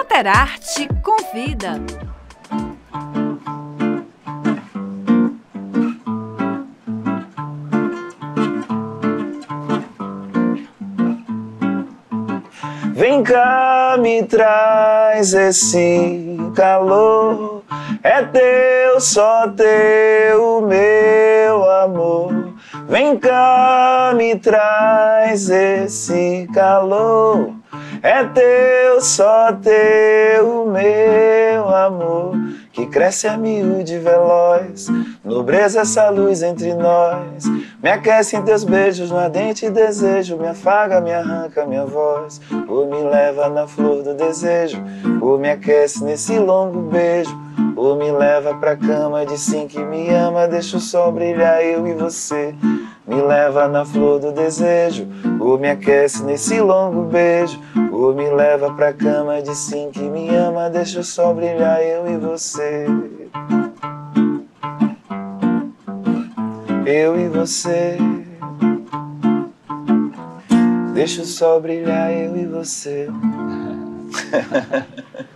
Soterarte convida. Vem cá, me traz esse calor. É teu, só teu, meu amor. Vem cá, me traz esse calor. É teu, só teu, meu amor. Que cresce a miúde veloz, nobreza essa luz entre nós. Me aquece em teus beijos, no ardente desejo. Me afaga, me arranca minha voz. Ou me leva na flor do desejo, ou me aquece nesse longo beijo. Ou me leva pra cama, diz sim que me ama. Deixa o sol brilhar, eu e você. Me leva na flor do desejo, ou me aquece nesse longo beijo. Ou me leva pra cama, diz sim que me ama. Deixa o sol brilhar, eu e você. Eu e você. Deixa o sol brilhar, eu e você.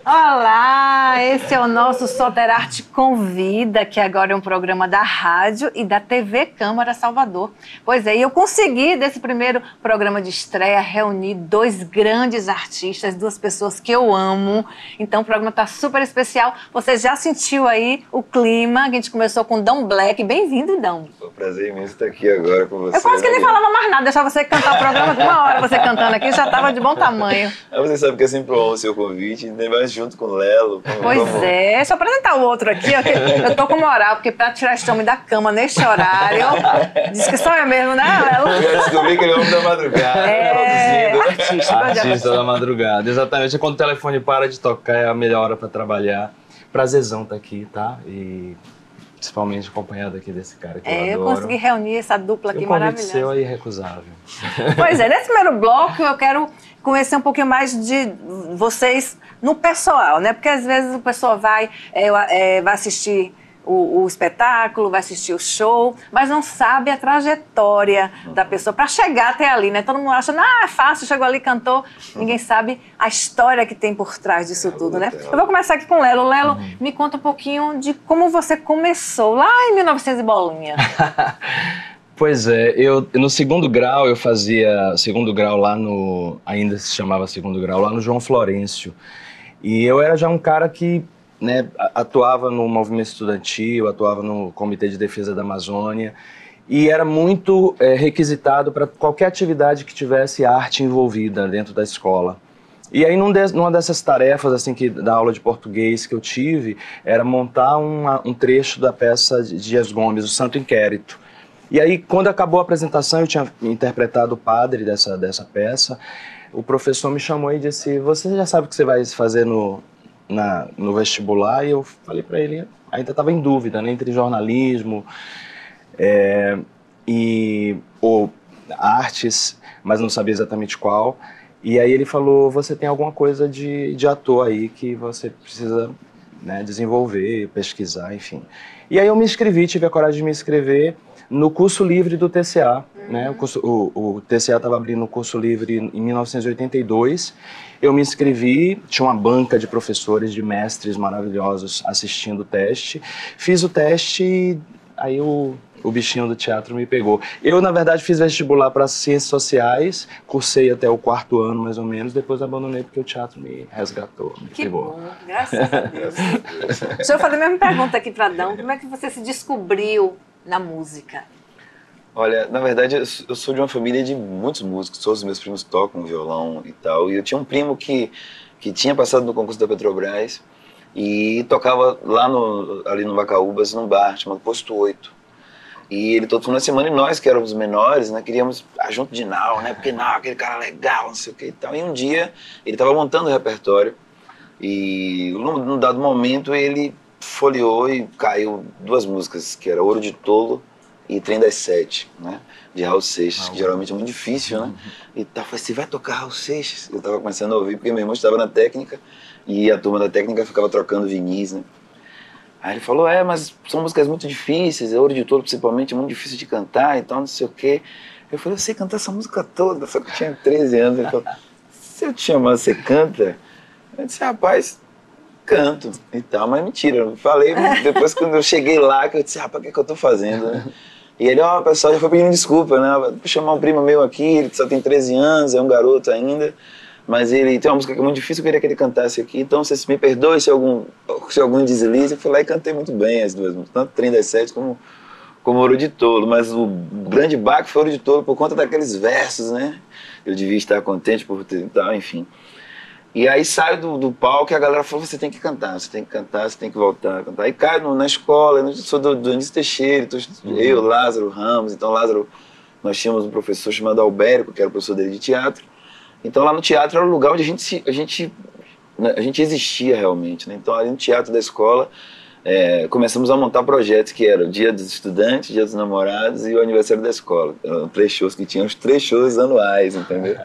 Olá, esse é o nosso Soterarte Convida, que agora é um programa da rádio e da TV Câmara Salvador. Pois é, e eu consegui, desse primeiro programa de estreia, reunir dois grandes artistas, duas pessoas que eu amo. Então o programa está super especial. Você já sentiu aí o clima, a gente começou com Dão Black. Bem-vindo, Dão. É um prazer imenso estar aqui agora com você. Eu quase que nem falava mais nada, deixava você cantar o programa, uma hora você cantando aqui já estava de bom tamanho. Você sabe que é sempre bom o seu convite, ainda mais junto com o Lelo. Pois é, deixa eu apresentar o outro aqui, ó, que eu tô com moral, porque pra tirar esse homem da cama neste horário, diz que só eu mesmo, né, Lelo? Eu já descobri que ele é o homem da madrugada. Artista da madrugada, exatamente. Quando o telefone para de tocar, é a melhor hora pra trabalhar. Prazerzão estar aqui, tá? E principalmente acompanhado aqui desse cara que eu adoro. Eu consegui reunir essa dupla aqui maravilhosa. O convite seu é irrecusável. Pois é, nesse primeiro bloco eu quero conhecer um pouquinho mais de vocês no pessoal, né? Porque às vezes o pessoal vai assistir o espetáculo, vai assistir o show, mas não sabe a trajetória da pessoa para chegar até ali, né? Todo mundo acha, é fácil, chegou ali, cantou. Ninguém sabe a história que tem por trás disso tudo, né? Eu vou começar aqui com o Lelo. Lelo, me conta um pouquinho de como você começou lá em 1900 e bolinha. Pois é, eu no segundo grau eu fazia segundo grau lá no, ainda se chamava segundo grau, lá no João Florencio. E eu era já um cara que, né, atuava no movimento estudantil, atuava no Comitê de Defesa da Amazônia e era muito requisitado para qualquer atividade que tivesse arte envolvida dentro da escola. E aí numa dessas tarefas assim da aula de português que eu tive, era montar um trecho da peça de Dias Gomes, O Santo Inquérito. E aí, quando acabou a apresentação, eu tinha interpretado o padre dessa peça, o professor me chamou e disse, você já sabe o que você vai fazer no vestibular? E eu falei para ele, ainda estava em dúvida, né, entre jornalismo ou artes, mas não sabia exatamente qual. E aí ele falou, você tem alguma coisa de ator aí que você precisa, né, desenvolver, pesquisar, enfim. E aí eu me inscrevi, tive a coragem de me inscrever no curso livre do TCA, né? O TCA estava abrindo o curso livre em 1982. Eu me inscrevi, tinha uma banca de professores, de mestres maravilhosos assistindo o teste. Fiz o teste e aí o bichinho do teatro me pegou. Eu, na verdade, fiz vestibular para Ciências Sociais, cursei até o 4º ano, mais ou menos, depois abandonei porque o teatro me resgatou, me pegou. Que bom, graças a Deus. Deixa eu fazer a mesma pergunta aqui para Dão, como é que você se descobriu na música? Olha, na verdade, eu sou de uma família de muitos músicos, todos os meus primos tocam violão e tal, e eu tinha um primo que tinha passado no concurso da Petrobras e tocava lá ali no Bacaúbas, num bar chamado Posto 8. E ele todo final de semana, e nós que éramos menores, né, queríamos junto de Nau, né, porque Nau, aquele cara legal, não sei o que e tal. E um dia ele estava montando o repertório e num dado momento ele folheou e caiu duas músicas, que era Ouro de Tolo e Trem das Sete, né, de Raul Seixas, que geralmente é muito difícil, né. E tal, falei, você vai tocar Raul Seixas? Eu estava começando a ouvir, porque meu irmão estava na técnica e a turma da técnica ficava trocando vinis, né. Aí ele falou, mas são músicas muito difíceis, Ouro de Tolo principalmente é muito difícil de cantar, então não sei o quê. Eu falei, eu sei cantar essa música toda, só que eu tinha 13 anos. Ele falou, se eu te chamar, você canta? Eu disse, rapaz, canto e tal, mas mentira, eu falei, depois quando eu cheguei lá, que eu disse, rapaz, o que é que eu tô fazendo, né? E ele, ó, o pessoal já foi pedindo desculpa, né? Vou chamar um primo meu aqui, ele só tem 13 anos, é um garoto ainda, mas ele tem uma música que é muito difícil, eu queria que ele cantasse aqui, então vocês me perdoem se algum deslize. Eu fui lá e cantei muito bem as duas músicas, tanto Trem das Sete como Ouro de Tolo, mas o grande baque foi Ouro de Tolo por conta daqueles versos, né? Eu devia estar contente por ter e tal, enfim. E aí saio do palco e a galera falou, você tem que cantar, você tem que cantar, você tem que voltar a cantar. Aí caio na escola, eu sou do Anísio Teixeira, eu, Lázaro Ramos, então Lázaro, nós tínhamos um professor chamado Albérico, que era o professor dele de teatro. Então lá no teatro era o lugar onde a gente existia realmente, né? Então ali no teatro da escola, começamos a montar projetos que eram o Dia dos Estudantes, Dia dos Namorados e o Aniversário da Escola. Eram 3 shows que tinham, os 3 shows anuais, entendeu?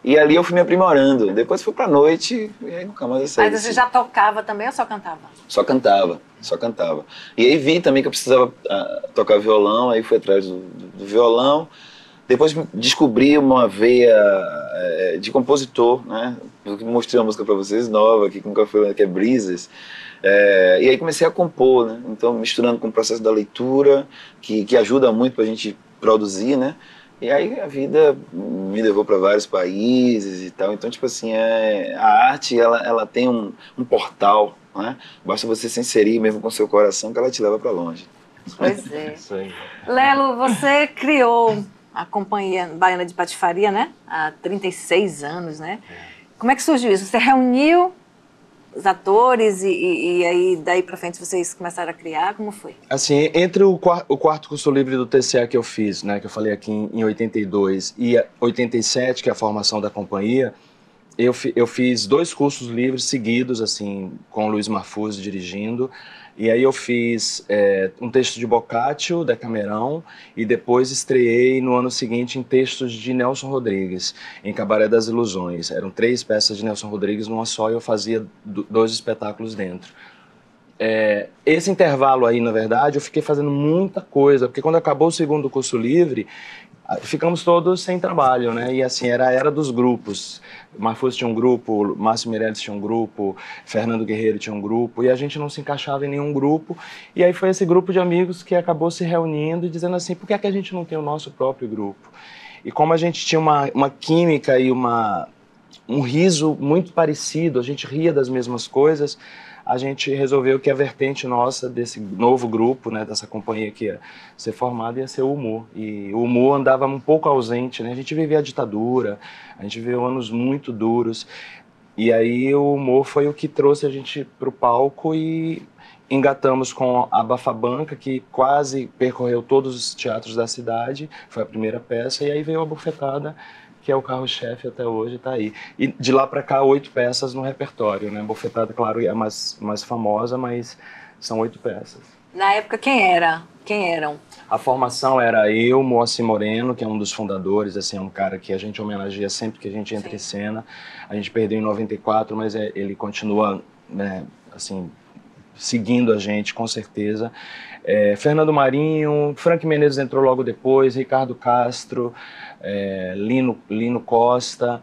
E ali eu fui me aprimorando. Depois fui pra noite e aí nunca mais eu saí. Mas você já tocava também ou só cantava? Só cantava. E aí vi também que eu precisava tocar violão, aí fui atrás do violão. Depois descobri uma veia de compositor, né? Eu mostrei uma música pra vocês nova, que nunca foi, que é Brisas. E aí comecei a compor, né? Então misturando com o processo da leitura, que ajuda muito pra gente produzir, né? E aí a vida me levou para vários países e tal. Então, tipo assim, a arte, ela tem um portal, né? Basta você se inserir mesmo com o seu coração que ela te leva para longe. Pois é. Lelo, você criou a Companhia Baiana de Patifaria, né? Há 36 anos, né? Como é que surgiu isso? Você reuniu os atores e aí daí pra frente vocês começaram a criar? Como foi? Assim, entre o quarto curso livre do TCA que eu fiz, né, que eu falei aqui em 82 e 87, que é a formação da companhia, eu fiz 2 cursos livres seguidos, assim, com o Luiz Marfuzzi dirigindo. E aí eu fiz um texto de Boccaccio, Decamerão, e depois estreei no ano seguinte em textos de Nelson Rodrigues, em Cabaré das Ilusões. Eram 3 peças de Nelson Rodrigues numa só e eu fazia 2 espetáculos dentro. Esse intervalo aí, na verdade, eu fiquei fazendo muita coisa, porque quando acabou o segundo curso livre, ficamos todos sem trabalho, né? E assim, era a era dos grupos. Marfuzzi tinha um grupo, Márcio Meirelles tinha um grupo, Fernando Guerreiro tinha um grupo, e a gente não se encaixava em nenhum grupo. E aí foi esse grupo de amigos que acabou se reunindo e dizendo assim, por que é que a gente não tem o nosso próprio grupo? E como a gente tinha uma química e um riso muito parecido, a gente ria das mesmas coisas, a gente resolveu que a vertente nossa desse novo grupo, né, dessa companhia que ia ser formada, ia ser o humor. E o humor andava um pouco ausente, né? A gente vivia a ditadura, a gente viveu anos muito duros. E aí o humor foi o que trouxe a gente para o palco e engatamos com a Bafabanca, que quase percorreu todos os teatros da cidade, foi a primeira peça, e aí veio a Bufetada, que é o carro-chefe até hoje, está aí. E de lá para cá, 8 peças no repertório, né? Bufetada, claro, é a mais famosa, mas são 8 peças. Na época, quem eram? A formação era eu, Moacir Moreno, que é um dos fundadores, assim, é um cara que a gente homenageia sempre que a gente entra em cena. A gente perdeu em 94, mas ele continua, né, assim, seguindo a gente, com certeza. Fernando Marinho, Frank Menezes entrou logo depois, Ricardo Castro, Lino Costa,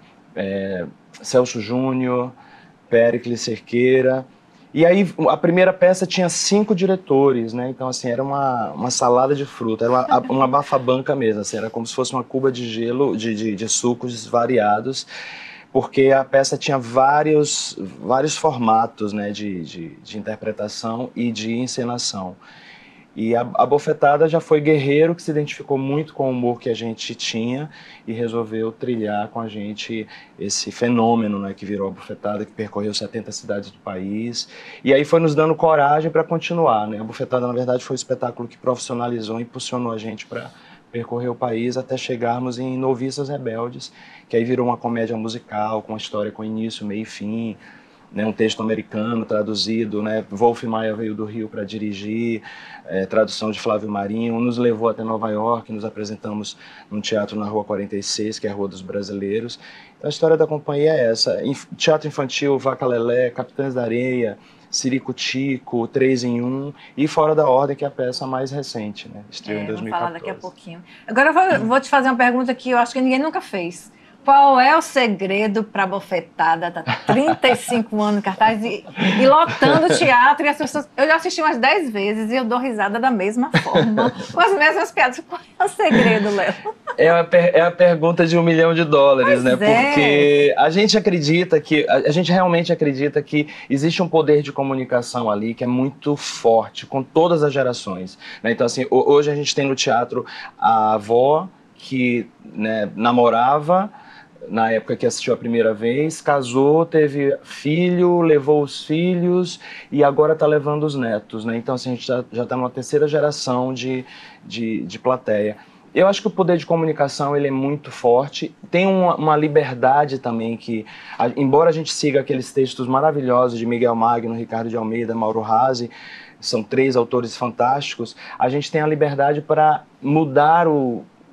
Celso Júnior, Péricles Cerqueira. E aí a primeira peça tinha 5 diretores, né? Então assim, era uma salada de fruta, era uma bafabanca mesmo, assim, era como se fosse uma cuba de gelo, de sucos variados, porque a peça tinha vários formatos, né, de interpretação e de encenação. E a Bofetada já foi guerreiro que se identificou muito com o humor que a gente tinha e resolveu trilhar com a gente esse fenômeno, né, que virou a Bofetada, que percorreu 70 cidades do país. E aí foi nos dando coragem para continuar, né? A Bofetada, na verdade, foi o espetáculo que profissionalizou e impulsionou a gente para percorrer o país até chegarmos em Noviças Rebeldes, que aí virou uma comédia musical, com uma história com início, meio e fim, né, um texto americano traduzido, né, Wolf Maia veio do Rio para dirigir, tradução de Flávio Marinho, nos levou até Nova York, nos apresentamos num teatro na Rua 46, que é a Rua dos Brasileiros. Então a história da companhia é essa, teatro infantil, Vaca Lelé, Capitães da Areia, Siricutico, 3 em 1 e Fora da Ordem, que é a peça mais recente, né, estreou em 2014. Vamos falar daqui a pouquinho. Agora eu vou te fazer uma pergunta que eu acho que ninguém nunca fez. Qual é o segredo para a bofetada? Tá 35 anos em cartaz e lotando o teatro e as pessoas... Eu já assisti umas 10 vezes e eu dou risada da mesma forma, com as mesmas piadas. Qual é o segredo, Léo? É a pergunta de $1 milhão, Pois né? é. Porque a gente acredita que... A gente realmente acredita que existe um poder de comunicação ali que é muito forte, com todas as gerações, né? Então, assim, hoje a gente tem no teatro a avó que, né, namorava na época que assistiu a primeira vez, casou, teve filho, levou os filhos e agora está levando os netos, né? Então, assim, a gente já está numa terceira geração de plateia. Eu acho que o poder de comunicação ele é muito forte. Tem uma liberdade também que, embora a gente siga aqueles textos maravilhosos de Miguel Magno, Ricardo de Almeida, Mauro Razzi, são 3 autores fantásticos, a gente tem a liberdade para mudar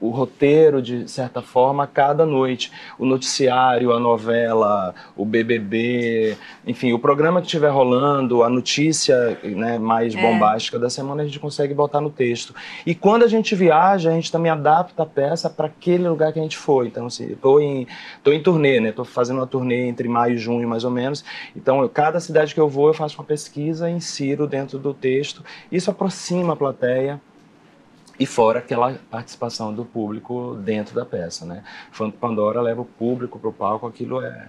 o roteiro, de certa forma, cada noite. O noticiário, a novela, o BBB, enfim, o programa que estiver rolando, a notícia, né, mais bombástica da semana, a gente consegue botar no texto. E quando a gente viaja, a gente também adapta a peça para aquele lugar que a gente foi. Então, assim, estou em turnê, né? Estou fazendo uma turnê entre maio e junho, mais ou menos. Então, cada cidade que eu vou, eu faço uma pesquisa e insiro dentro do texto. Isso aproxima a plateia. E fora aquela participação do público dentro da peça, né? Fanto Pandora leva o público pro palco, aquilo é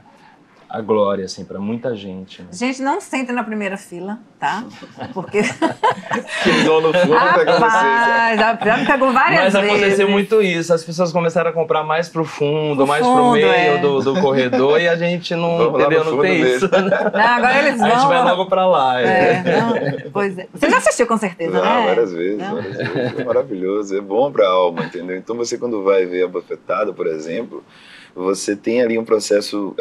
a glória, assim, para muita gente. Né? Gente, não senta na primeira fila, tá? Porque... Pisou no fundo, pegando vocês. Já me pegou várias vezes. Mas aconteceu muito isso, as pessoas começaram a comprar mais pro fundo, mais pro meio do corredor e a gente não, entendeu? Não tem isso. Não, agora eles vão... A gente vai logo pra lá. Não, pois é. Você já assistiu com certeza, né? Várias vezes. É maravilhoso, é bom pra alma, entendeu? Então você quando vai ver a bofetada, por exemplo, você tem ali um processo,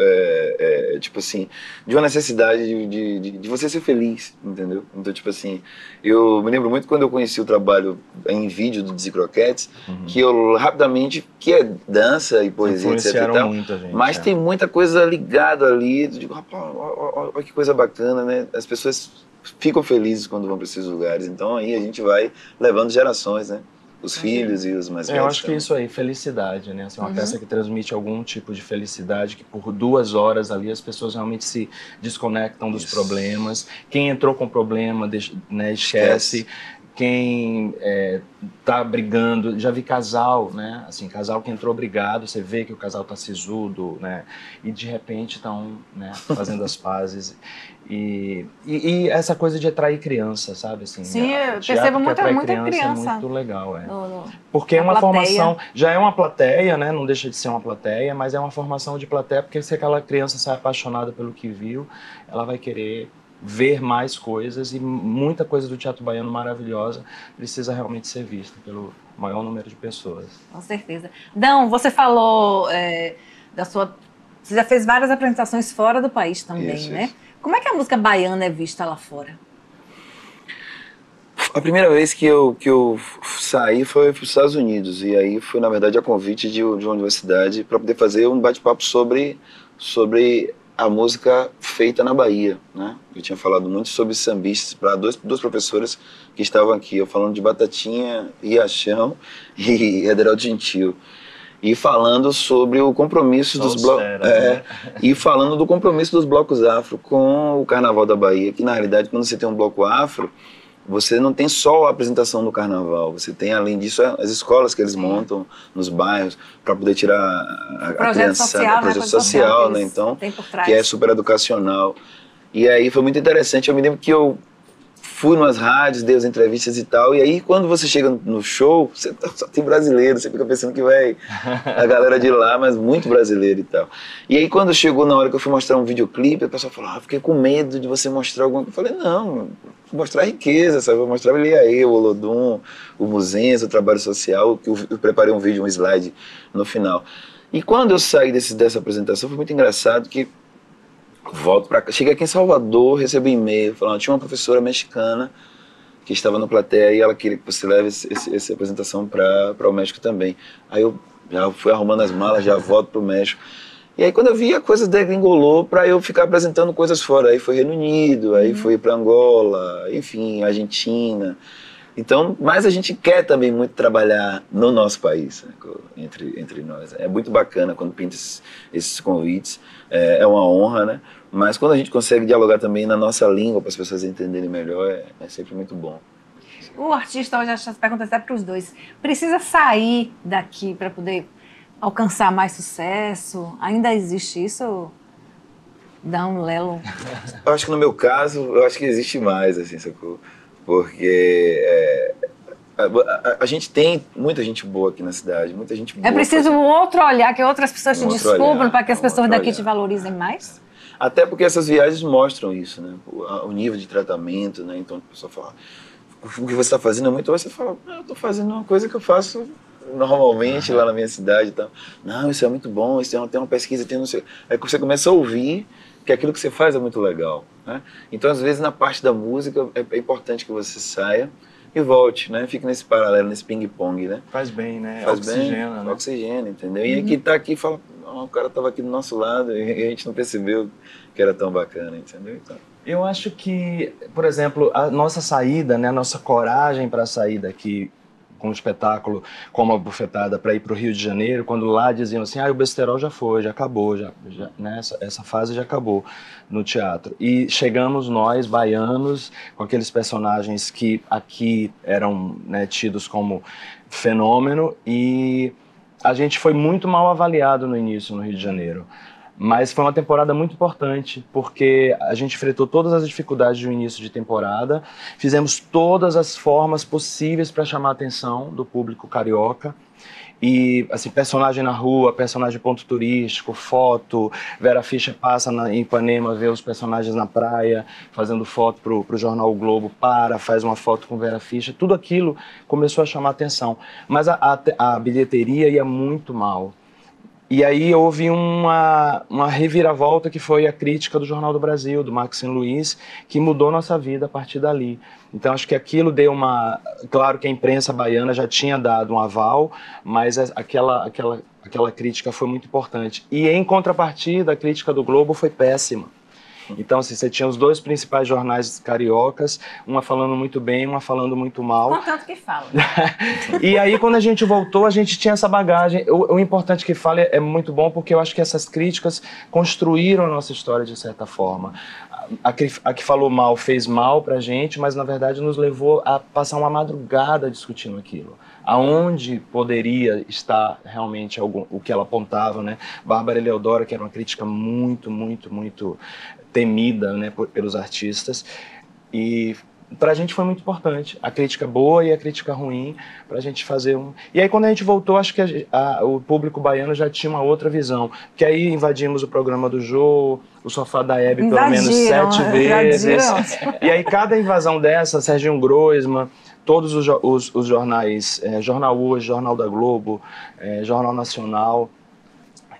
tipo assim, de uma necessidade de você ser feliz, entendeu? Então, tipo assim, eu me lembro muito quando eu conheci o trabalho em vídeo do Dizzy que eu rapidamente, que é dança e poesia, etc e tal, muita gente, mas tem muita coisa ligada ali, eu digo, rapaz, olha que coisa bacana, né? As pessoas ficam felizes quando vão para esses lugares, então aí a gente vai levando gerações, né? Os filhos e os mais velhos. Eu acho que é isso aí, felicidade, né? Assim, uma peça que transmite algum tipo de felicidade, que por 2 horas ali as pessoas realmente se desconectam dos problemas. Quem entrou com problema, né, esquece. Quem tá brigando, já vi casal, né? Assim, casal que entrou brigado, você vê que o casal tá sisudo, né? E de repente estão, né, fazendo as pazes. E essa coisa de atrair criança, sabe? Assim, sim, eu percebo muita criança. É muito legal, porque é uma formação, já é uma plateia, né? Não deixa de ser uma plateia, mas é uma formação de plateia, porque se aquela criança sai apaixonada pelo que viu, ela vai querer ver mais coisas e muita coisa do teatro baiano maravilhosa precisa realmente ser vista pelo maior número de pessoas. Com certeza. Dão, você falou da sua... Você já fez várias apresentações fora do país também, né? Isso. Como é que a música baiana é vista lá fora? A primeira vez que eu saí foi para os Estados Unidos, e aí foi, na verdade, a convite de uma universidade para poder fazer um bate-papo sobre a música feita na Bahia, né? Eu tinha falado muito sobre sambistas para duas professoras que estavam aqui, eu falando de Batatinha, Riachão e Ederaldo Gentil. E falando sobre o compromisso dos blocos... e falando do compromisso dos blocos afro com o Carnaval da Bahia, que na realidade, quando você tem um bloco afro, você não tem só a apresentação do carnaval, você tem, além disso, as escolas que eles montam nos bairros para poder tirar a criançada, projeto social, né? Então, que é super educacional. E aí foi muito interessante, eu me lembro que eu fui nas rádios, dei as entrevistas e tal, e aí quando você chega no show, você só tem brasileiro, você fica pensando que vai a galera de lá, mas muito brasileiro e tal. E aí quando chegou na hora que eu fui mostrar um videoclipe, o pessoal falou, fiquei com medo de você mostrar alguma coisa. Eu falei, não, vou mostrar a riqueza, sabe? Vou mostrar o Eliaê, o Olodum, o Muzenza, o trabalho social, que eu preparei um vídeo, um slide no final. E quando eu saí dessa apresentação, foi muito engraçado que volto para cá. Cheguei aqui em Salvador, recebi um e-mail falando, tinha uma professora mexicana que estava na plateia e ela queria que você leve essa apresentação para o México também. Aí eu já fui arrumando as malas, já volto para o México. E aí quando eu vi, a coisa degringolou para eu ficar apresentando coisas fora. Aí foi Reino Unido, aí fui para Angola, enfim, Argentina. Então, mas a gente quer também muito trabalhar no nosso país, né, entre nós. É muito bacana quando pinta esses convites, é uma honra, né? Mas quando a gente consegue dialogar também na nossa língua para as pessoas entenderem melhor, é sempre muito bom. O artista, hoje essa pergunta até para os dois, precisa sair daqui para poder alcançar mais sucesso? Ainda existe isso? Dá um Lelo? Eu acho que no meu caso, eu acho que existe mais, assim, sacou? Porque a gente tem muita gente boa aqui na cidade, muita gente boa. É preciso um outro olhar, que outras pessoas te descubram para que as pessoas daqui te valorizem mais? Até porque essas viagens mostram isso, né? O nível de tratamento, né? Então a pessoa fala, o que você está fazendo é muito bom. Você fala, eu estou fazendo uma coisa que eu faço normalmente lá na minha cidade e tal. Não, isso é muito bom, isso tem uma pesquisa, tem não sei. Aí você começa a ouvir que aquilo que você faz é muito legal, né? Então, às vezes, na parte da música, é importante que você saia e volte, né? Fica nesse paralelo, nesse ping-pong, né? Faz bem, né? Faz oxigena, bem, né? oxigena, entendeu? E quem tá aqui fala, o cara tava aqui do nosso lado e a gente não percebeu que era tão bacana, entendeu? Então, eu acho que, por exemplo, a nossa saída, né, a nossa coragem para sair daqui com um espetáculo como a Bufetada para ir para o Rio de Janeiro, quando lá diziam assim, o besterol já foi, já acabou, né, essa fase já acabou no teatro. E chegamos nós, baianos, com aqueles personagens que aqui eram, né, tidos como fenômeno, e a gente foi muito mal avaliado no início no Rio de Janeiro. Mas foi uma temporada muito importante, porque a gente enfrentou todas as dificuldades de um início de temporada, fizemos todas as formas possíveis para chamar a atenção do público carioca. E, assim, personagem na rua, personagem ponto turístico, foto, Vera Fischer passa em Ipanema, vê os personagens na praia, fazendo foto pro jornal O Globo, faz uma foto com Vera Fischer, tudo aquilo começou a chamar a atenção. Mas a bilheteria ia muito mal. E aí houve uma reviravolta que foi a crítica do Jornal do Brasil, do Maxime Luiz, que mudou nossa vida a partir dali. Então acho que aquilo deu uma... Claro que a imprensa baiana já tinha dado um aval, mas aquela crítica foi muito importante. E em contrapartida, a crítica do Globo foi péssima. Então, assim, você tinha os dois principais jornais cariocas, uma falando muito bem, uma falando muito mal. Contanto que fala. E aí, quando a gente voltou, a gente tinha essa bagagem. O importante que fale é muito bom, porque eu acho que essas críticas construíram a nossa história de certa forma. A que falou mal fez mal pra gente, mas na verdade nos levou a passar uma madrugada discutindo aquilo. Aonde poderia estar realmente o que ela apontava, né? Bárbara Eleodora, que era uma crítica muito, muito, muito temida, né, pelos artistas, e pra gente foi muito importante, a crítica boa e a crítica ruim, pra gente fazer um... E aí quando a gente voltou, acho que o público baiano já tinha uma outra visão, que aí invadimos o programa do Jô, o Sofá da Hebe pelo menos 7 vezes, e aí cada invasão dessa, Serginho Groisman, todos os jornais, Jornal Hoje, Jornal da Globo, Jornal Nacional.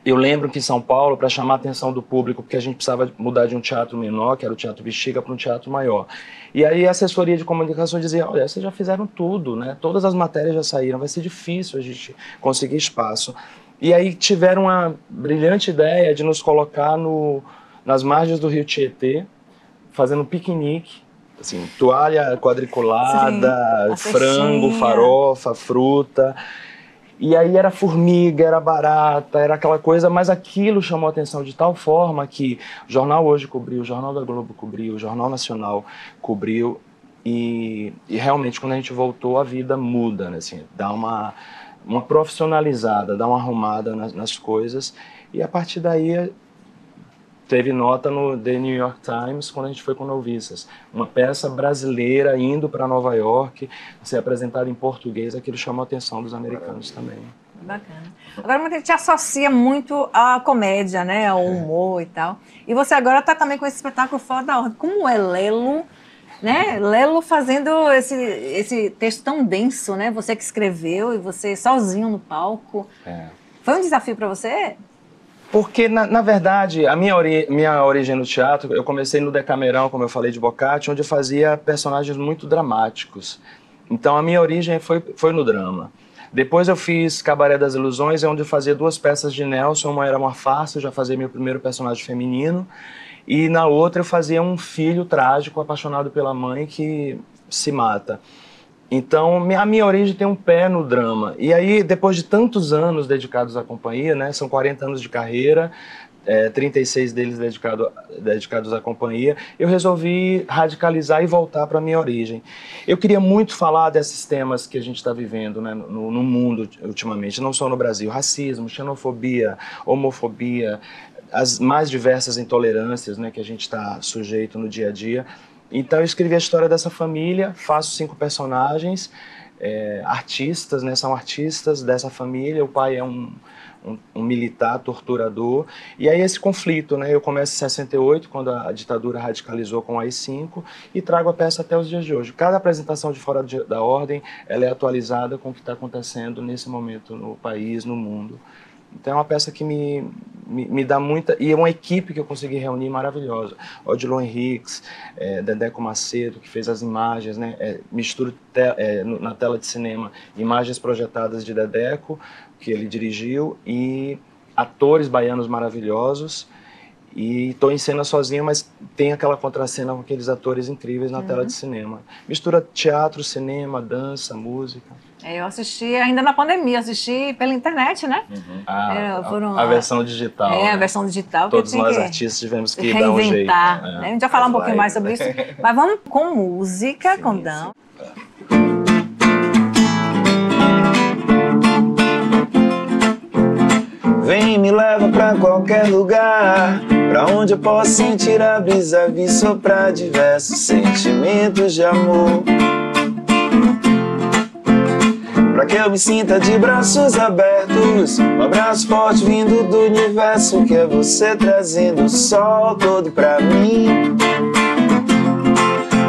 Eu lembro que em São Paulo, para chamar a atenção do público, porque a gente precisava mudar de um teatro menor, que era o Teatro Bexiga, para um teatro maior. E aí a assessoria de comunicação dizia, olha, vocês já fizeram tudo, né? Todas as matérias já saíram, vai ser difícil a gente conseguir espaço. E aí tiveram uma brilhante ideia de nos colocar nas margens do Rio Tietê, fazendo um piquenique, assim, toalha quadriculada, sim, frango, farofa, fruta... E aí era formiga, era barata, era aquela coisa, mas aquilo chamou a atenção de tal forma que o Jornal Hoje cobriu, o Jornal da Globo cobriu, o Jornal Nacional cobriu, e realmente quando a gente voltou a vida muda, né? Assim, dá uma profissionalizada, dá uma arrumada nas coisas, e a partir daí teve nota no The New York Times quando a gente foi com Noviças. Uma peça brasileira indo para Nova York, ser apresentada em português, aquilo chamou a atenção dos americanos também. Bacana. Agora muita gente associa muito à comédia, né, ao humor e tal. E você agora está também com esse espetáculo Fora da Ordem. Como é Lelo, né? Lelo fazendo esse texto tão denso, né? Você que escreveu e você sozinho no palco. Foi um desafio para você? Porque, na verdade, a minha origem no teatro, eu comecei no Decamerão, como eu falei, de Boccaccio, onde eu fazia personagens muito dramáticos. Então, a minha origem foi no drama. Depois eu fiz Cabaré das Ilusões, onde eu fazia 2 peças de Nelson, uma era uma farsa, eu já fazia meu primeiro personagem feminino, e na outra eu fazia um filho trágico, apaixonado pela mãe, que se mata. Então, a minha origem tem um pé no drama. E aí, depois de tantos anos dedicados à companhia, né, são 40 anos de carreira, 36 deles dedicados à companhia, eu resolvi radicalizar e voltar para a minha origem. Eu queria muito falar desses temas que a gente está vivendo, né, no mundo ultimamente, não só no Brasil: racismo, xenofobia, homofobia, as mais diversas intolerâncias, né, que a gente está sujeito no dia a dia. Então eu escrevi a história dessa família, faço 5 personagens, artistas, né, são artistas dessa família. O pai é um militar torturador, e aí esse conflito, né? Eu começo em 68, quando a ditadura radicalizou com o AI-5, e trago a peça até os dias de hoje. Cada apresentação de Fora da Ordem, ela é atualizada com o que está acontecendo nesse momento no país, no mundo. Então é uma peça que me dá muita... E é uma equipe que eu consegui reunir maravilhosa. Odilon Henriques, Dedeco Macedo, que fez as imagens, né? Misturo na tela de cinema imagens projetadas de Dedeco, que ele dirigiu, e atores baianos maravilhosos. E estou em cena sozinho, mas tem aquela contracena com aqueles atores incríveis na tela de cinema. Mistura teatro, cinema, dança, música. Eu assisti ainda na pandemia, assisti pela internet, né? A versão digital. Né? A versão digital. Todos nós artistas tivemos que dar um jeito. Né? A gente vai falar um pouquinho mais sobre isso. Mas vamos com música, com Dão. Vem, me leva pra qualquer lugar, pra onde eu possa sentir a brisa vir soprar diversos sentimentos de amor. Pra que eu me sinta de braços abertos, um abraço forte vindo do universo, que é você trazendo o sol todo pra mim.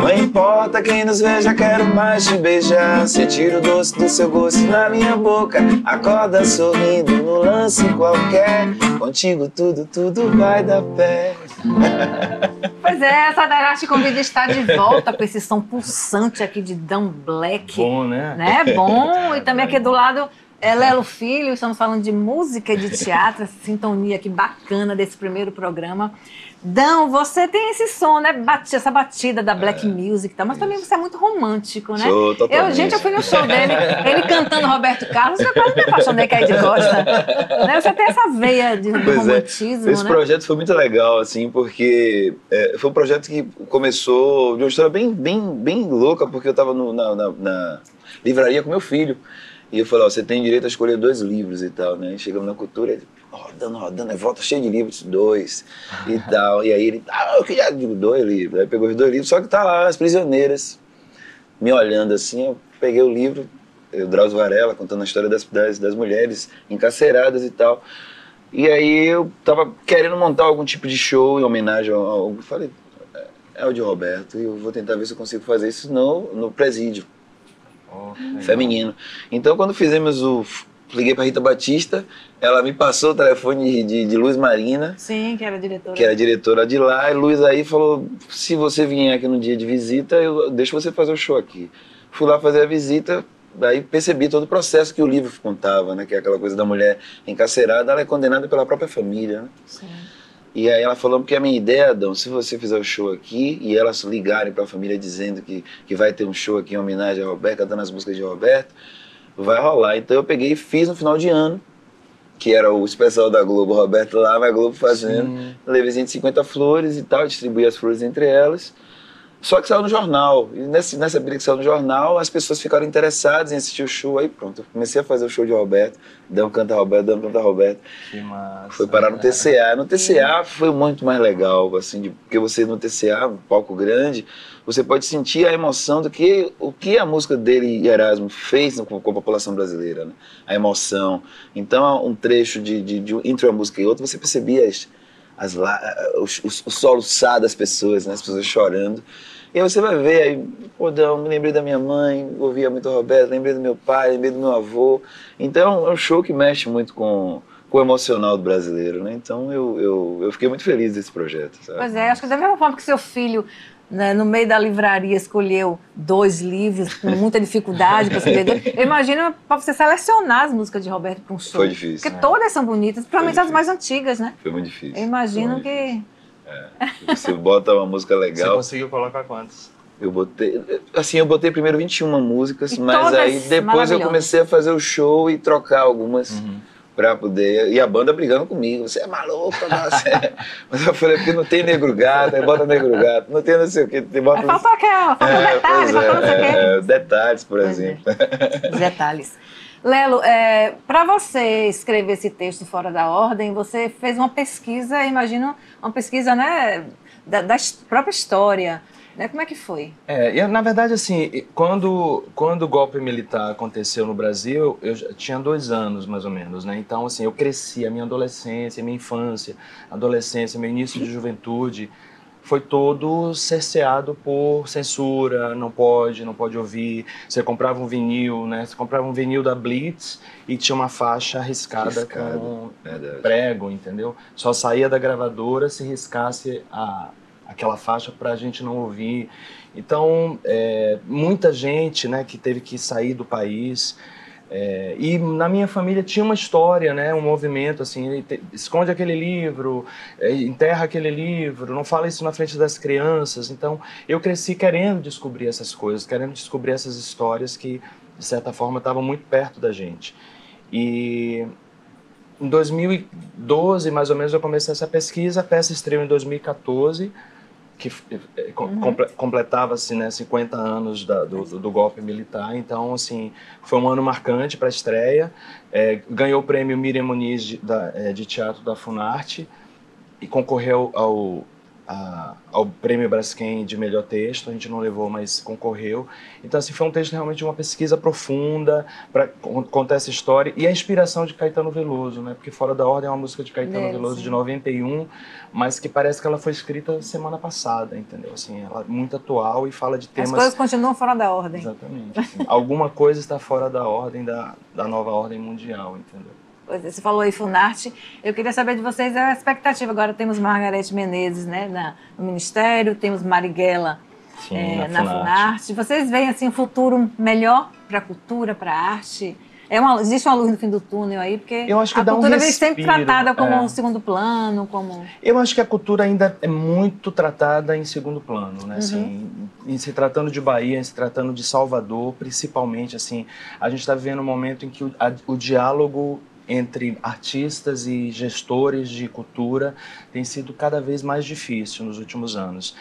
Não importa quem nos veja, quero mais te beijar, sentir o doce do seu gosto na minha boca. Acorda sorrindo no lance qualquer, contigo tudo vai dar pé. Pois é, essa Dairá te convida a estar de volta com esse som pulsante aqui de Dão Black. Bom, né? Bom, e também aqui do lado é Lelo Filho, estamos falando de música e de teatro, essa sintonia aqui bacana desse primeiro programa. Dão, você tem esse som, né? Essa batida da black music, tá? Mas também você é muito romântico, né? Sou totalmente. Eu fui no show dele, ele cantando Roberto Carlos, eu quase me apaixonei, caí de costa. Né? Você tem essa veia de romantismo, Esse projeto foi muito legal, assim, porque foi um projeto que começou de uma história bem louca, porque eu estava na livraria com meu filho. E eu falei, você tem direito a escolher 2 livros e tal, né? E chegamos na cultura, ele rodando, aí volta cheio de livros, 2 e tal. E aí ele, eu queria 2 livros. Aí pegou os 2 livros, só que tá lá As Prisioneiras, me olhando assim. Eu peguei o livro, Drauzio Varela, contando a história das mulheres encarceradas e tal. E aí eu tava querendo montar algum tipo de show em homenagem a algo. Falei, é o de Roberto, e eu vou tentar ver se eu consigo fazer isso no presídio. Feminino. Então, quando fizemos liguei para Rita Batista, ela me passou o telefone de Luz Marina. Sim, que era diretora. Que era diretora de lá. E Luz aí falou, se você vier aqui no dia de visita, eu deixo você fazer o show aqui. Fui lá fazer a visita, daí percebi todo o processo que o livro contava, né? Que é aquela coisa da mulher encarcerada, ela é condenada pela própria família, né? Sim. E aí ela falou, porque a minha ideia, Adão, se você fizer o show aqui e elas ligarem para a família dizendo que vai ter um show aqui em homenagem a Roberto, cantando as músicas de Roberto, vai rolar. Então eu peguei e fiz no final de ano, que era o especial da Globo, Roberto lá, vai Globo fazendo, levei 150 flores e tal, distribuí as flores entre elas. Só que saiu no jornal, e nessa briga que saiu no jornal, as pessoas ficaram interessadas em assistir o show, aí pronto, eu comecei a fazer o show de Roberto, Dão canta Roberto, Dão canta Roberto. Que massa. Foi parar no TCA. No TCA foi muito mais legal, assim, porque você no TCA, um palco grande, você pode sentir a emoção do que o que a música dele e Erasmo fez com a população brasileira, né? A emoção. Então, um trecho entre uma música e outra, você percebia o soluçar das pessoas, né? As pessoas chorando. E aí você vai ver, aí, pô, me lembrei da minha mãe, ouvia muito Roberto, lembrei do meu pai, lembrei do meu avô. Então é um show que mexe muito com o emocional do brasileiro, né? Então eu fiquei muito feliz desse projeto, sabe? Pois é, acho que da mesma forma que seu filho, né, no meio da livraria, escolheu 2 livros com muita dificuldade para escolher 2. Eu imagino para você selecionar as músicas de Roberto para um show. Foi difícil. Porque todas são bonitas, principalmente as mais antigas, né? Foi muito difícil. Eu imagino que... Você bota uma música legal. Você conseguiu colocar quantos? Eu botei primeiro 21 músicas, E mas todas aí depois eu maravilhosas. comecei a fazer o show e trocar algumas pra poder... E a banda brigando comigo, você é maluco, você... Mas eu falei, porque não tem Negro Gato, aí bota Negro Gato, não tem não sei o que, tem bota... Faltou aquela, faltou detalhe, faltou não sei o quê. Detalhes, por Pois exemplo. Os detalhes. Lelo, para você escrever esse texto Fora da Ordem, você fez uma pesquisa, imagino, uma pesquisa, né, da própria história. Né? Como é que foi? Na verdade, assim, quando o golpe militar aconteceu no Brasil, eu já tinha 2 anos, mais ou menos, né? Então, assim, eu cresci, a minha adolescência, a minha infância, adolescência, meu início de juventude, foi todo cerceado por censura, não pode ouvir. Você comprava um vinil, né? Você comprava um vinil da Blitz e tinha uma faixa riscada com prego, entendeu? Só saía da gravadora se riscasse aquela faixa para a gente não ouvir. Então, muita gente, né, que teve que sair do país. E na minha família tinha uma história, né, um movimento assim, esconde aquele livro, enterra aquele livro, não fala isso na frente das crianças. Então, eu cresci querendo descobrir essas coisas, querendo descobrir essas histórias que, de certa forma, estavam muito perto da gente. E em 2012, mais ou menos, eu comecei essa pesquisa. A peça estreou em 2014, que completava-se, né, 50 anos do golpe militar. Então, assim, foi um ano marcante para a estreia. Ganhou o prêmio Miriam Muniz de teatro da Funarte e concorreu ao prêmio Braskem de melhor texto. A gente não levou, mas concorreu. Então, assim, foi um texto realmente de uma pesquisa profunda para contar essa história e a inspiração de Caetano Veloso, né? Porque Fora da Ordem é uma música de Caetano Veloso de 91, mas que parece que ela foi escrita semana passada, entendeu? Assim, ela é muito atual e fala de temas... As coisas continuam fora da ordem. Exatamente. Assim, alguma coisa está fora da ordem da nova ordem mundial, entendeu? Você falou aí Funarte, eu queria saber de vocês a expectativa. Agora temos Margareth Menezes, né, no Ministério, temos Marighella na Funarte. Vocês veem assim, um futuro melhor para a cultura, para a arte? Existe uma luz no fim do túnel aí, porque eu acho que a cultura vem sempre tratada como um segundo plano, como... Eu acho que a cultura ainda é muito tratada em segundo plano, né? Assim, em se tratando de Bahia, em se tratando de Salvador, principalmente, assim, a gente está vivendo um momento em que o diálogo entre artistas e gestores de cultura tem sido cada vez mais difícil nos últimos anos.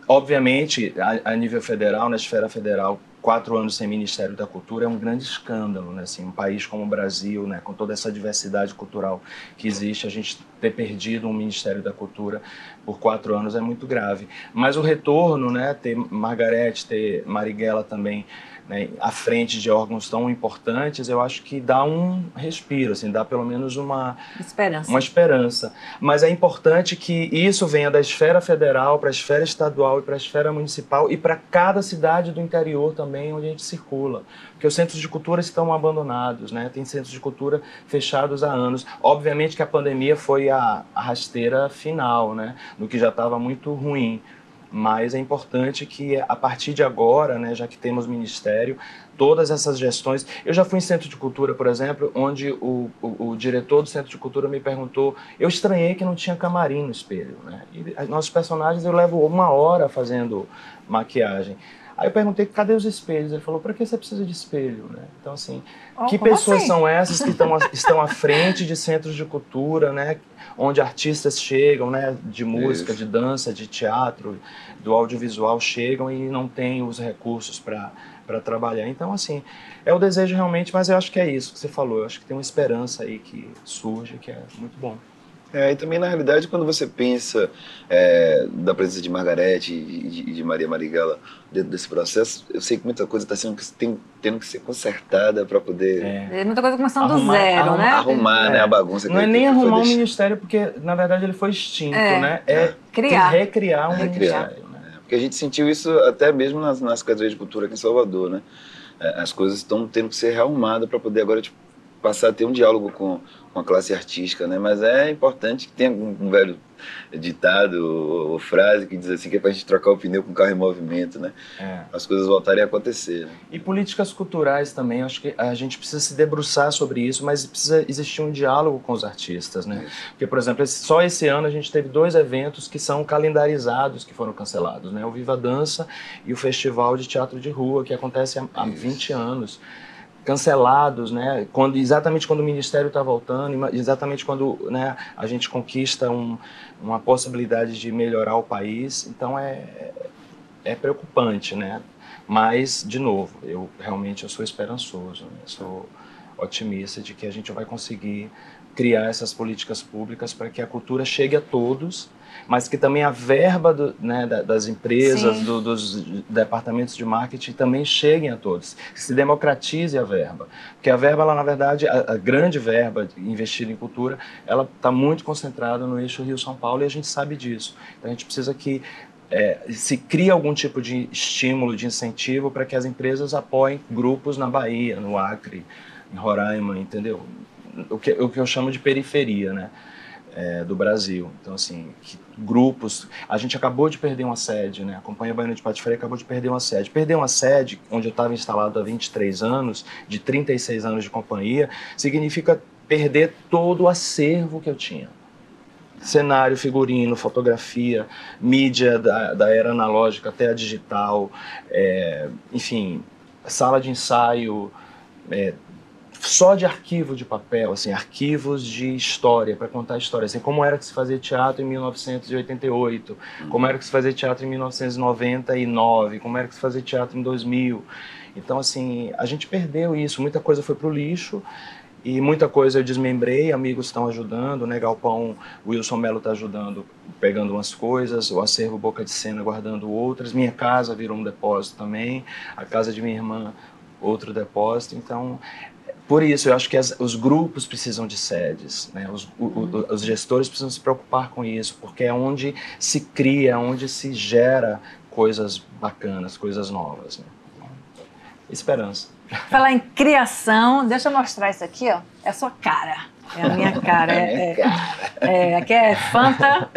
Obviamente, a nível federal, na esfera federal, 4 anos sem Ministério da Cultura é um grande escândalo, né? Assim, um país como o Brasil, né, com toda essa diversidade cultural que existe, a gente ter perdido um Ministério da Cultura por 4 anos é muito grave. Mas o retorno, né, ter Margareth, ter Marighella também, né, à frente de órgãos tão importantes, eu acho que dá um respiro, assim, dá pelo menos uma esperança. Mas é importante que isso venha da esfera federal para a esfera estadual e para a esfera municipal e para cada cidade do interior também onde a gente circula. Porque os centros de cultura estão abandonados, né? Tem centros de cultura fechados há anos. Obviamente que a pandemia foi a rasteira final, né, do que já estava muito ruim. Mas é importante que, a partir de agora, né, já que temos ministério, todas essas gestões... Eu já fui em centro de cultura, por exemplo, onde o diretor do centro de cultura me perguntou... Eu estranhei que não tinha camarim no espelho, né? E nossos personagens, eu levo 1 hora fazendo maquiagem. Aí eu perguntei, cadê os espelhos? Ele falou, para que você precisa de espelho? Né? Então, assim, que pessoas são essas que estão à frente de centros de cultura, né? Onde artistas chegam, né, de música, de dança, de teatro, do audiovisual, chegam e não têm os recursos para trabalhar. Então, assim, é o desejo realmente, mas eu acho que é isso que você falou. Eu acho que tem uma esperança aí que surge, que é muito bom. E também, na realidade, quando você pensa da presença de Margareth e de Maria Marighella dentro desse processo, eu sei que muita coisa está tendo que ser consertada para poder... muita coisa começando do zero, né? Arrumar, né, a bagunça. Não é nem arrumar um ministério, porque, na verdade, ele foi extinto, né? Recriar um ministério. Né? Porque a gente sentiu isso até mesmo nas secretarias de cultura aqui em Salvador, né? As coisas estão tendo que ser rearrumadas para poder agora, tipo, passar a ter um diálogo com a classe artística, né? Mas é importante que tenha um velho ditado ou frase que diz assim, que é pra gente trocar o pneu com o carro em movimento, né? As coisas voltarem a acontecer, né? E políticas culturais também, acho que a gente precisa se debruçar sobre isso, mas precisa existir um diálogo com os artistas, né? Porque, por exemplo, só esse ano a gente teve 2 eventos que são calendarizados, que foram cancelados, né? O Viva Dança e o Festival de Teatro de Rua, que acontece há 20 anos. Cancelados, né? Exatamente quando o Ministério está voltando, exatamente quando, né, a gente conquista uma possibilidade de melhorar o país. Então é preocupante, né? Mas, de novo, eu sou esperançoso, né? Sou otimista de que a gente vai conseguir criar essas políticas públicas para que a cultura chegue a todos, mas que também a verba das empresas, dos departamentos de marketing também cheguem a todos, que se democratize a verba. Porque a verba, ela, na verdade, a grande verba investida em cultura, ela está muito concentrada no eixo Rio-São Paulo e a gente sabe disso. Então a gente precisa que se crie algum tipo de estímulo, de incentivo para que as empresas apoiem grupos na Bahia, no Acre, em Roraima, entendeu? O que eu chamo de periferia, né? Do Brasil. Então, assim, grupos... A gente acabou de perder uma sede, né? A Companhia Baiana de Patifaria acabou de perder uma sede. Perder uma sede, onde eu estava instalado há 23 anos, de 36 anos de companhia, significa perder todo o acervo que eu tinha. Cenário, figurino, fotografia, mídia da era analógica até a digital, enfim, sala de ensaio, só de arquivo de papel, assim, arquivos de história, para contar história, assim, como era que se fazia teatro em 1988, como era que se fazia teatro em 1999, como era que se fazia teatro em 2000. Então, assim, a gente perdeu isso, muita coisa foi para o lixo, e muita coisa eu desmembrei, amigos estão ajudando, né, Galpão, o Wilson Mello está ajudando, pegando umas coisas, o acervo Boca de Cena guardando outras, minha casa virou um depósito também, a casa de minha irmã, outro depósito, então... Por isso, eu acho que os grupos precisam de sedes, né? Os gestores precisam se preocupar com isso, porque é onde se cria, onde se gera coisas bacanas, coisas novas, né? Esperança. Falar em criação, deixa eu mostrar isso aqui, ó. É a sua cara. É a minha cara. Aqui é Fanta.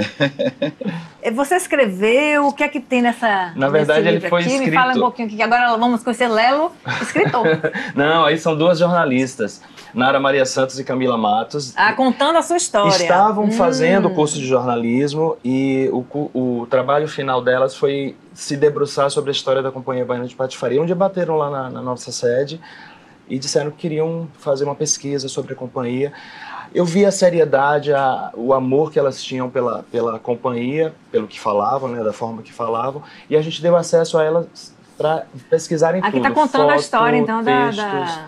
Você escreveu, o que é que tem Na verdade, ele foi escrito... Me fala um pouquinho aqui, agora vamos conhecer Lelo, escritor. Não, aí são 2 jornalistas, Nara Maria Santos e Camila Matos. Contando a sua história. Estavam fazendo o curso de jornalismo e o trabalho final delas foi se debruçar sobre a história da Companhia Baiana de Patifaria, onde bateram lá na nossa sede e disseram que queriam fazer uma pesquisa sobre a companhia. Eu vi a seriedade, o amor que elas tinham pela companhia, pelo que falavam, né, da forma que falavam, e a gente deu acesso a elas para pesquisarem tudo. Aqui está contando a história, então, textos,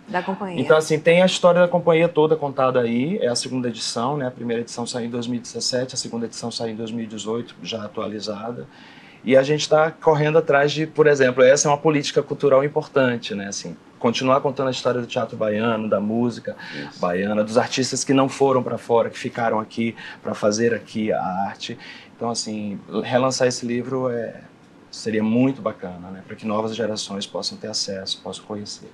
da companhia. Então, assim, tem a história da companhia toda contada aí, é a 2ª edição, né, a primeira edição saiu em 2017, a 2ª edição saiu em 2018, já atualizada. E a gente está correndo atrás de, por exemplo, essa é uma política cultural importante, né? Assim, continuar contando a história do teatro baiano, da música baiana, dos artistas que não foram para fora, que ficaram aqui para fazer aqui a arte. Então, assim, relançar esse livro seria muito bacana, né? Para que novas gerações possam ter acesso, possam conhecer.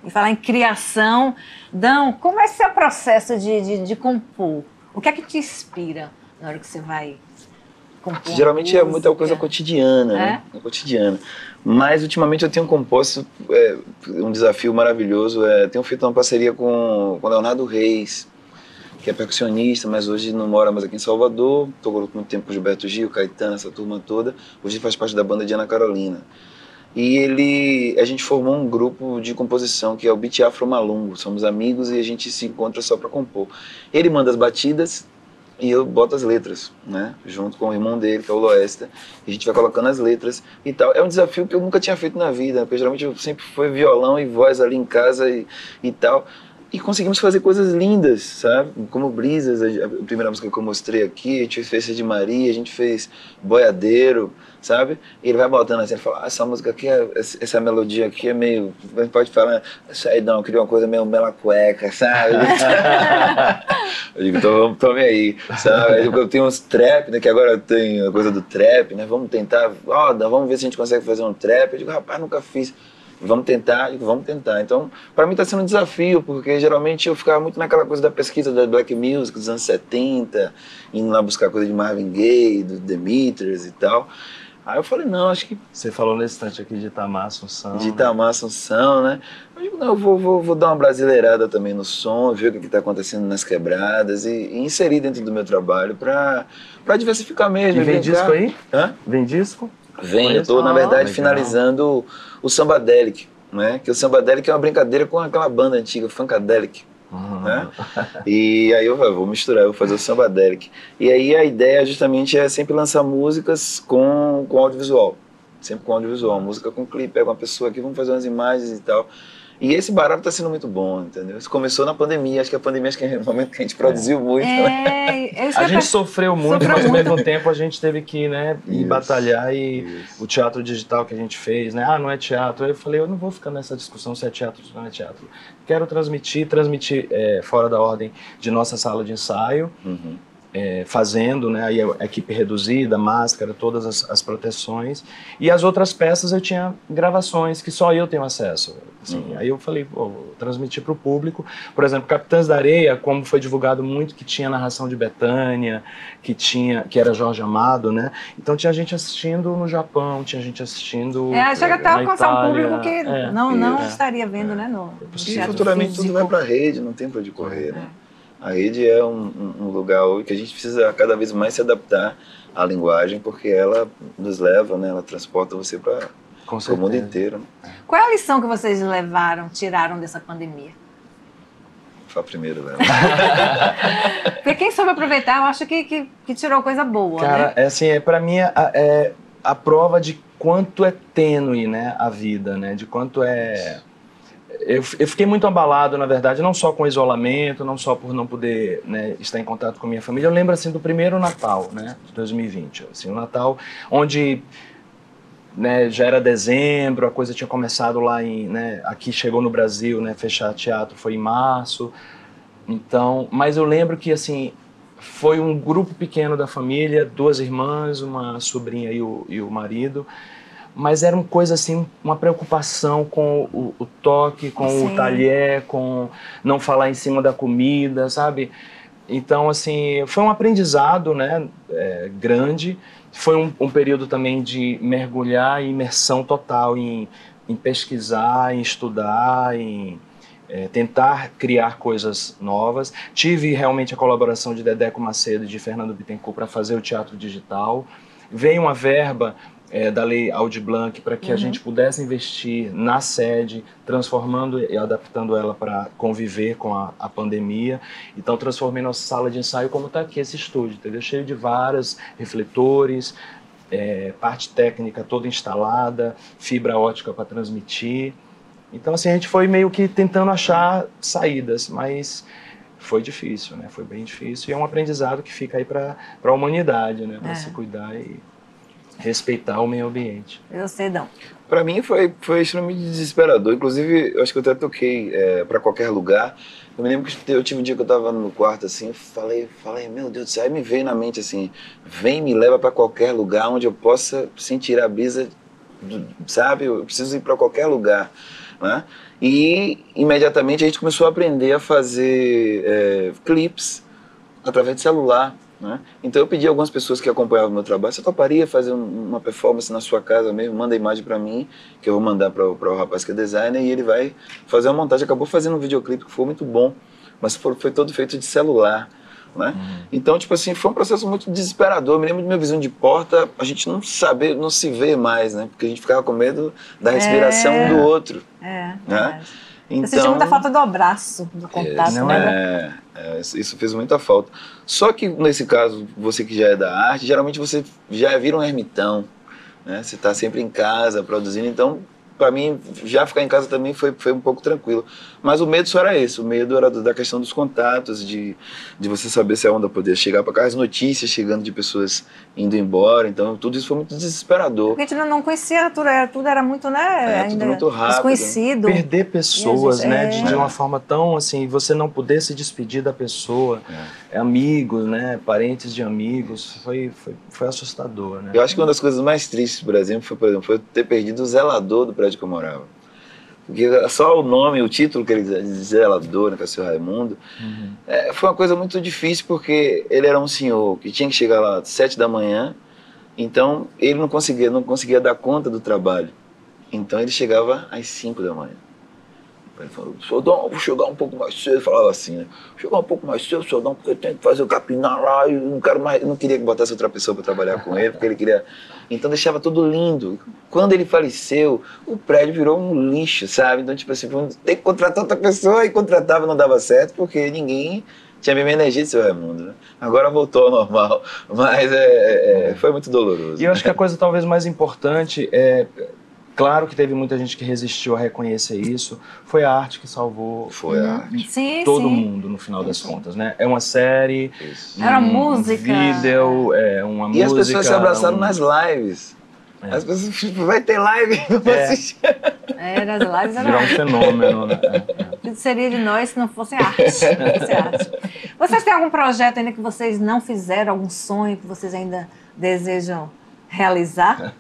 E falar em criação, Dão, como é seu processo de compor? O que é que te inspira na hora que você vai... Geralmente é muita coisa cotidiana, né? Cotidiana. Mas ultimamente eu tenho composto um desafio maravilhoso. Tenho feito uma parceria com Leonardo Reis, que é percussionista, mas hoje não mora mais aqui em Salvador. Estou muito tempo com Gilberto Gil, Caetano, essa turma toda. Hoje faz parte da banda de Ana Carolina. E a gente formou um grupo de composição que é o Beat Afro Malungo. Somos amigos e a gente se encontra só para compor. Ele manda as batidas e eu boto as letras, né? Junto com o irmão dele, que é o Loesta. E a gente vai colocando as letras e tal. É um desafio que eu nunca tinha feito na vida, porque geralmente eu sempre fui violão e voz ali em casa e tal. E conseguimos fazer coisas lindas, sabe? Como Brisas, a primeira música que eu mostrei aqui, a gente fez Festa de Maria, a gente fez Boiadeiro, sabe? E ele vai botando assim, ele fala, essa música aqui, essa melodia aqui é meio... Pode falar, saidão, eu queria uma coisa meio mela cueca, sabe? Eu digo, então tome aí, sabe? Eu tenho uns trap, né, que agora tem a coisa do trap, né? Vamos tentar, vamos ver se a gente consegue fazer um trap. Eu digo, rapaz, nunca fiz. vamos tentar, vamos tentar. Então, para mim está sendo um desafio, porque geralmente eu ficava muito naquela coisa da pesquisa da Black Music dos anos 70, indo lá buscar coisa de Marvin Gaye, do Demeters e tal. Aí eu falei, não, acho que... Você falou nesse instante aqui de Itamar Assunção. De Itamar Assunção, né? Eu digo, não, eu vou dar uma brasileirada também no som, ver o que está acontecendo nas quebradas e inserir dentro do meu trabalho para diversificar mesmo. E vem disco aí? Hã? Vem disco? Vem, eu estou, na verdade, finalizando o Sambadelic, né? Que o Sambadelic é uma brincadeira com aquela banda antiga, Funkadelic. Né? E aí eu vou misturar, eu vou fazer o Sambadelic. E aí a ideia justamente é sempre lançar músicas com audiovisual. Sempre com audiovisual, música com clipe, pega uma pessoa aqui, vamos fazer umas imagens e tal. E esse barato tá sendo muito bom, entendeu? Isso começou na pandemia, acho que a pandemia é o momento que a gente produziu muito. Né? A gente sofreu muito, mas ao mesmo tempo a gente teve que, né, ir batalhar e o teatro digital que a gente fez, né? Ah, não é teatro. Aí eu falei, eu não vou ficar nessa discussão se é teatro ou não é teatro. Quero transmitir fora da ordem de nossa sala de ensaio, fazendo, né, aí a equipe reduzida, máscara, todas as proteções. E as outras peças eu tinha gravações que só eu tenho acesso. Assim, aí eu falei, vou transmitir para o público. Por exemplo, Capitães da Areia, como foi divulgado muito, que tinha narração de Bethânia, que era Jorge Amado, né? Então tinha gente assistindo no Japão, tinha gente assistindo chega até a alcançar um público que não É. estaria vendo, né? E futuramente tudo vai para a rede, não tem para onde correr, né? A rede é um lugar que a gente precisa cada vez mais se adaptar à linguagem, porque ela nos leva, né? Ela transporta você para o mundo inteiro. Né? Qual é a lição que vocês tiraram dessa pandemia? Fala primeiro, Léo. Porque quem soube aproveitar, eu acho que tirou coisa boa, cara, né? Assim, para mim é a prova de quanto é tênue, né, a vida, né? De quanto é... Eu fiquei muito abalado, na verdade, não só com o isolamento, não só por não poder, né, estar em contato com a minha família. Eu lembro, assim, do primeiro Natal, né, de 2020. Assim, um Natal onde, né, já era dezembro, a coisa tinha começado lá né, aqui chegou no Brasil, né, fechar teatro foi em março. Então, mas eu lembro que, assim, foi um grupo pequeno da família, 2 irmãs, uma sobrinha e o marido. Mas era uma coisa assim, uma preocupação com o toque, com o talher, com não falar em cima da comida, sabe? Então, assim, foi um aprendizado, né, grande. Foi um período também de mergulhar em imersão total, em pesquisar, em estudar, em tentar criar coisas novas. Tive realmente a colaboração de Dedeco Macedo e de Fernando Bittencourt para fazer o teatro digital. Veio uma verba da Lei Aldir Blanc para que a gente pudesse investir na sede, transformando e adaptando ela para conviver com a pandemia. Então transformei nossa sala de ensaio como está aqui esse estúdio, entendeu? Cheio de varas, refletores, parte técnica toda instalada, fibra ótica para transmitir. Então assim, a gente foi meio que tentando achar saídas, mas foi difícil, né? Foi bem difícil e é um aprendizado que fica aí para a humanidade, né? Para se cuidar e respeitar o meio ambiente. Eu sei não. Para mim foi extremamente desesperador. Inclusive, eu acho que eu até toquei para qualquer lugar. Eu me lembro que eu tive um dia que eu estava no quarto assim, falei, meu Deus do céu, aí me veio na mente assim, vem, me leva para qualquer lugar onde eu possa sentir a brisa, sabe? Eu preciso ir para qualquer lugar, né? E imediatamente a gente começou a aprender a fazer clipes através de celular. Né? Então eu pedi a algumas pessoas que acompanhavam o meu trabalho, você toparia fazer uma performance na sua casa mesmo, manda a imagem para mim, que eu vou mandar para o rapaz que é designer e ele vai fazer uma montagem. Acabou fazendo um videoclipe que foi muito bom, mas foi todo feito de celular. Né? Então, tipo assim, foi um processo muito desesperador. Eu me lembro de minha visão de porta, a gente não se vê mais, né? Porque a gente ficava com medo da respiração um do outro. Né? Então, eu senti muita falta do abraço, do contato. Isso fez muita falta. Só que nesse caso, você que já é da arte, geralmente você já vira um ermitão, né? Você está sempre em casa produzindo, então para mim já ficar em casa também foi um pouco tranquilo. Mas o medo só era esse, o medo era da questão dos contatos, de você saber se a onda podia chegar para cá, as notícias chegando de pessoas indo embora, então tudo isso foi muito desesperador. Porque a gente não conhecia tudo era muito, né, ainda tudo muito rápido, desconhecido. Perder pessoas, né, de uma forma tão assim, você não poder se despedir da pessoa, amigos, né, parentes de amigos, foi assustador, né? Eu acho que uma das coisas mais tristes, por exemplo, foi eu ter perdido o zelador do prédio que eu morava. Porque só o nome, o título que ele dizia, Zelador, né, que é o seu Raimundo, foi uma coisa muito difícil, porque ele era um senhor que tinha que chegar lá às 7 da manhã, então ele não conseguia dar conta do trabalho. Então ele chegava às 5 da manhã. Ele falou, Sodão, vou chegar um pouco mais cedo, falava assim, né? Vou chegar um pouco mais cedo, Sodão, porque eu tenho que fazer o capinar lá, e não queria que botasse outra pessoa para trabalhar com ele, porque ele queria... Então deixava tudo lindo. Quando ele faleceu, o prédio virou um lixo, sabe? Então, tipo assim, tem que contratar outra pessoa, e contratava, não dava certo, porque ninguém tinha a mesma energia de seu Raimundo, né? Agora voltou ao normal, mas foi muito doloroso. E eu acho que a coisa talvez mais importante é... Claro que teve muita gente que resistiu a reconhecer isso. Foi a arte que salvou todo mundo, no final das contas, né? É uma série, era música, vídeo, uma música... E as pessoas se abraçaram nas lives. As pessoas, tipo, vai ter live, eu vou assistir. As lives eram... Virou um fenômeno, né? O que seria de nós se não fosse arte? Vocês têm algum projeto ainda que vocês não fizeram, algum sonho que vocês ainda desejam realizar?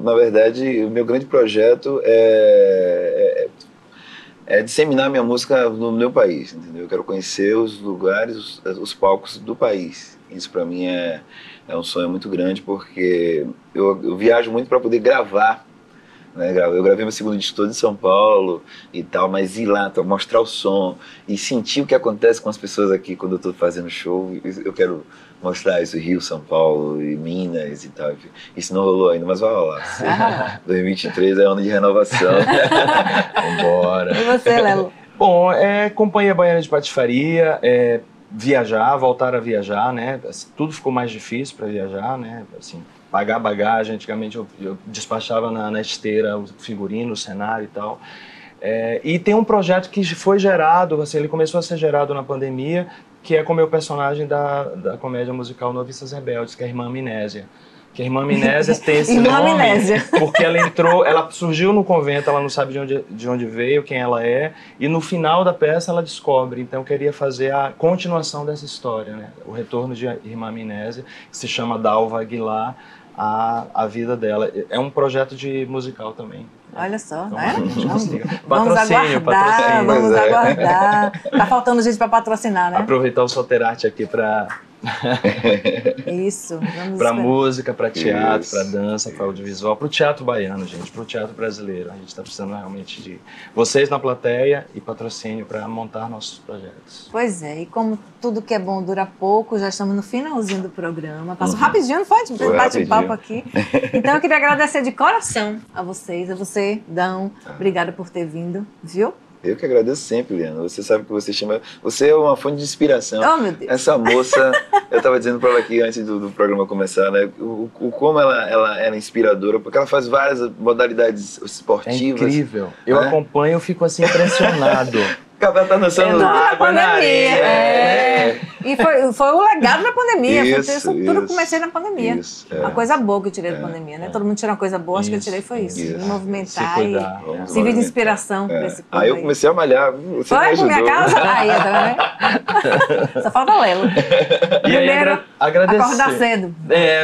Na verdade, o meu grande projeto é disseminar minha música no meu país, entendeu? Eu quero conhecer os lugares, os palcos do país. Isso para mim é um sonho muito grande, porque eu viajo muito para poder gravar, né? Eu gravei meu segundo disco todo em São Paulo e tal, mas ir lá, mostrar o som e sentir o que acontece com as pessoas aqui quando eu estou fazendo show, eu quero mostrar isso, Rio, São Paulo e Minas e tal. Isso não rolou ainda, mas vai rolar. 2023 é ano de renovação. Vambora. E você, Lelo? Bom, Companhia Baiana de Patifaria, voltar a viajar, né? Tudo ficou mais difícil para viajar, né? Assim, pagar bagagem, antigamente eu despachava na esteira o figurino, o cenário e tal. E tem um projeto que foi gerado, assim, ele começou a ser gerado na pandemia, que é com o meu personagem da comédia musical Noviças Rebeldes, que é a Irmã Amnésia. Que a Irmã Amnésia tem esse nome porque ela surgiu no convento, ela não sabe de onde veio, quem ela é, e no final da peça ela descobre. Então eu queria fazer a continuação dessa história, né? O retorno de Irmã Amnésia, que se chama Dalva Aguilar, a vida dela. É um projeto de musical também. Olha só, então, né? Vamos aguardar. Tá faltando gente para patrocinar, né? Aproveitar o Soterarte aqui para Isso, para música, para teatro, para dança, para audiovisual, para o teatro baiano, gente, para o teatro brasileiro. A gente está precisando realmente de vocês na plateia e patrocínio para montar nossos projetos. Pois é, e como tudo que é bom dura pouco, já estamos no finalzinho do programa. Passou rapidinho, não foi? Bate-papo aqui. Então eu queria agradecer de coração a vocês, a você, Dão. Obrigada por ter vindo, viu? Eu que agradeço sempre, Liana. Você sabe que você é uma fonte de inspiração. Oh, meu Deus. Essa moça, eu estava dizendo para ela aqui antes do programa começar, né? Como ela é inspiradora, porque ela faz várias modalidades esportivas. É incrível. Eu acompanho, eu fico assim impressionado. Ela tá dançando na pandemia. E foi o legado da pandemia. Tudo comecei na pandemia. Uma coisa boa que eu tirei da pandemia, né? Todo mundo tira uma coisa boa, acho que eu tirei foi isso. Me movimentar e servir de inspiração para esse povo. Aí eu comecei a malhar. Você foi pra minha casa? Aí, tá. Só falta Lelo. E aí, agradecer. Acordar cedo.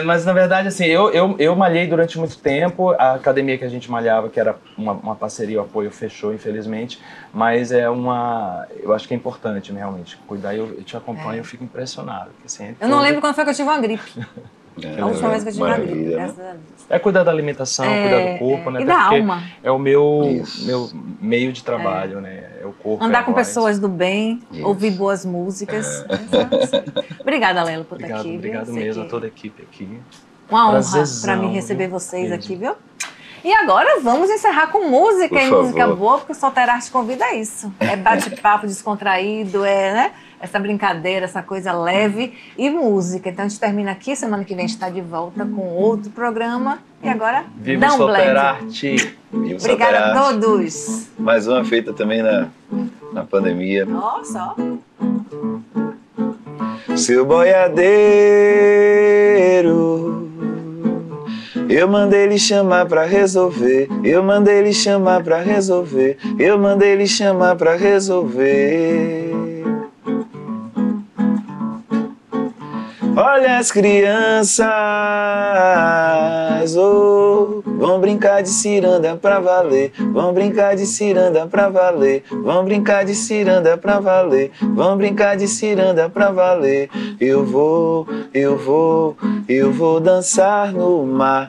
Mas na verdade, assim, eu malhei durante muito tempo. A academia que a gente malhava, que era uma parceria, o apoio fechou, infelizmente. Mas eu acho que é importante, realmente, cuidar. Eu te acompanho, eu fico impressionado. Assim, eu não lembro quando foi que eu tive uma gripe. A última vez que eu tive uma gripe, graças a Deus. É cuidar da alimentação, cuidar do corpo, né? E da alma. É o meu meio de trabalho, né? É o corpo. Andar com pessoas do bem, ouvir boas músicas. Obrigada, Lelo, por estar aqui. Obrigado mesmo a toda a equipe aqui. Uma honra para mim receber vocês aqui, viu? E agora vamos encerrar com música, e música boa, porque o Soterarte convida a isso. É bate-papo descontraído, né? Essa brincadeira, essa coisa leve e música. Então a gente termina aqui, semana que vem a gente está de volta com outro programa. E agora, Viva o Soterarte! Obrigada a todos! Mais uma feita também na pandemia. Nossa, Seu boiadeiro, eu mandei ele chamar pra resolver. Eu mandei ele chamar pra resolver. Eu mandei ele chamar pra resolver. Olha as crianças, oh, vão brincar de ciranda pra valer, vão brincar de ciranda pra valer, vão brincar de ciranda pra valer, vão brincar de ciranda pra valer. Eu vou dançar no mar,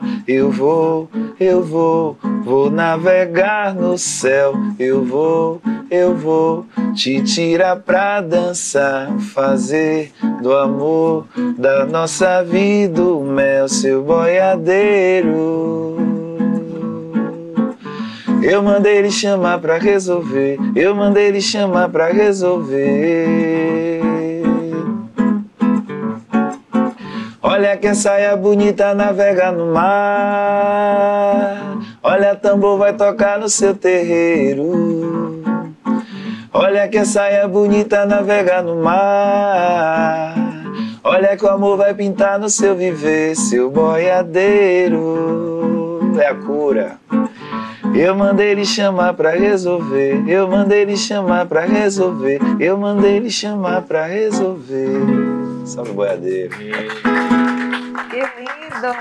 vou navegar no céu, eu vou te tirar pra dançar, fazer do amor da nossa vida o mel, seu boiadeiro. Eu mandei ele chamar pra resolver, eu mandei ele chamar pra resolver. Olha que saia bonita navega no mar, olha tambor vai tocar no seu terreiro. Olha que saia bonita navega no mar, olha que o amor vai pintar no seu viver, seu boiadeiro. É a cura. Eu mandei ele chamar pra resolver, eu mandei ele chamar pra resolver, eu mandei ele chamar pra resolver. Salve, boiadeiro. Que lindo!